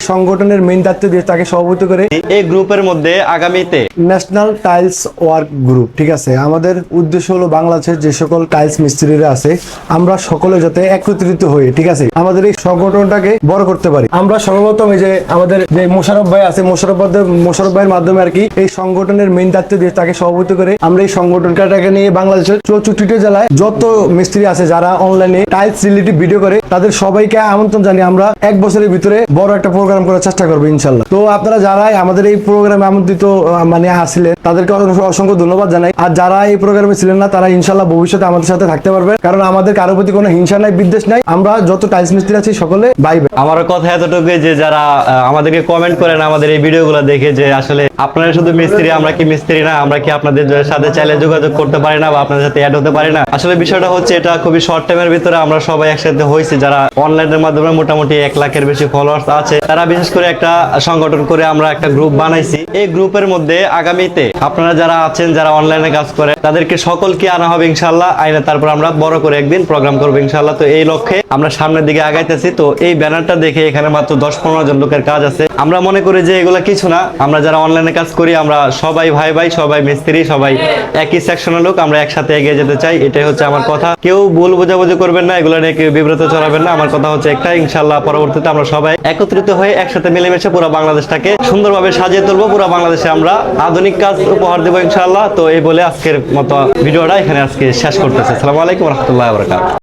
সংগঠনের মেইন দায়িত্ব দিয়ে তাকে সভাপতি করে এই গ্রুপের মধ্যে আগামীতে ন্যাশনাল টাইলস ওয়ার্ক গ্রুপ, ঠিক আছে, আমাদের উদ্দেশ্য হলো বাংলাদেশের যে সকল টাইলস মিস্ত্রিরা আছে আমরা সকলে যাতে একত্রিত হয়ে, ঠিক আছে, আমাদের এই সংগঠনটাকে বড় করতে পারি। আমরা সর্বপ্রথম এই যে আমাদের যে মোশাররফ ভাই আছে, মোশাররফ ভাইয়ের মাধ্যমে আর কি এই সংগঠনের মেইন দায়িত্ব দিয়ে তাকে সভাপতি করে আমরা এই সংগঠনটাকে নিয়ে বাংলাদেশের 64টি জেলায় যত মিস্ত্রি আছে যারা অনলাইনে টাইলস রিলেটিভ ভিডিও করে তাদের সবাইকে আমন্ত্রণ জানিয়ে আমরা এক বছরের ভিতরে বড় একটা প্রোগ্রাম করার চেষ্টা করবো ইনশাল্লাহ। তো আপনারা যারা আমাদের এই প্রোগ্রামে আমন্ত্রিত আসছিলেন তাদেরকে অসংখ্য ধন্যবাদ জানাই। আর যারা এই প্রোগ্রামে ছিলেন না তারা ইনশাল্লাহ ভবিষ্যতে আমাদের সাথে থাকতে পারবে, কারণ আমাদের কারোর প্রতি কোনো হিংসা নাই, বিদ্বেষ নাই। আমরা যত টাইলস মিস্ত্রি আছি সকলে ভাই ভাই। আমার কথা এতটুকু যে যারা আমাদেরকে কমেন্ট করেন আমাদের এই ভিডিওগুলো দেখে যে আসলে আপনারা শুধু মিস্ত্রি, আমরা কি মিস্ত্রি না, আমরা কি আপনাদের সাথে চাইলে যোগাযোগ করতে পারি না বা আপনাদের সাথে অ্যাড হতে পারি না। আসলে বিষয়টা হচ্ছে এটা খুবই শর্ট টাইমের ভিতরে আমরা সবাই একসাথে হয়েছি, যারা অনলাইনের মাধ্যমে মোটামুটি 1 লাখের বেশি ফলোয়ার্স আছে, তারা বিশেষ করে একটা সংগঠন করে আমরা একটা গ্রুপ বানাইছি। এই গ্রুপের মধ্যে আগামীতে আপনারা যারা আছেন, যারা অনলাইনে কাজ করে, তাদেরকে সকলকে আনা হবে ইনশাআল্লাহ আইনে, তারপর আমরা বড় করে একদিন প্রোগ্রাম করবো ইনশাআল্লাহ। তো এই লক্ষ্যে আমরা সামনের দিকে আগাইতেছি। তো এই ব্যানারটা দেখে এখানে মাত্র 10-15 জন লোকের কাজ আছে। আমরা মনে করি যে এগুলা কিছু না, আমরা যারা অনলাইনে কাজ করি আমরা সবাই ভাই ভাই, সবাই মিস্ত্রি, সবাই একই সেকশনের লোক, আমরা একসাথে এগিয়ে যেতে চাই। এটাই হচ্ছে আমার কথা। কেউ ভুল বোঝাবুঝি করবেন না, এগুলো নিয়ে কেউ বিব্রত চড়াবেন না। আমার কথা হচ্ছে একটা, ইনশাআল্লাহ পরবর্তীতে আমরা সবাই একত্রিত হয়ে একসাথে মিলেমিশে পুরো বাংলাদেশটাকে সুন্দরভাবে সাজিয়ে তুলবো। পুরো বাংলাদেশে আমরা আধুনিক কাজ উপহার দেবো ইনশাআল্লাহ। তো এই বলে আজকের মতো ভিডিওটা এখানে আজকে শেষ করতেছি। আসসালামু আলাইকুম ওয়া রাহমাতুল্লাহি ওয়া বারাকাতুহু।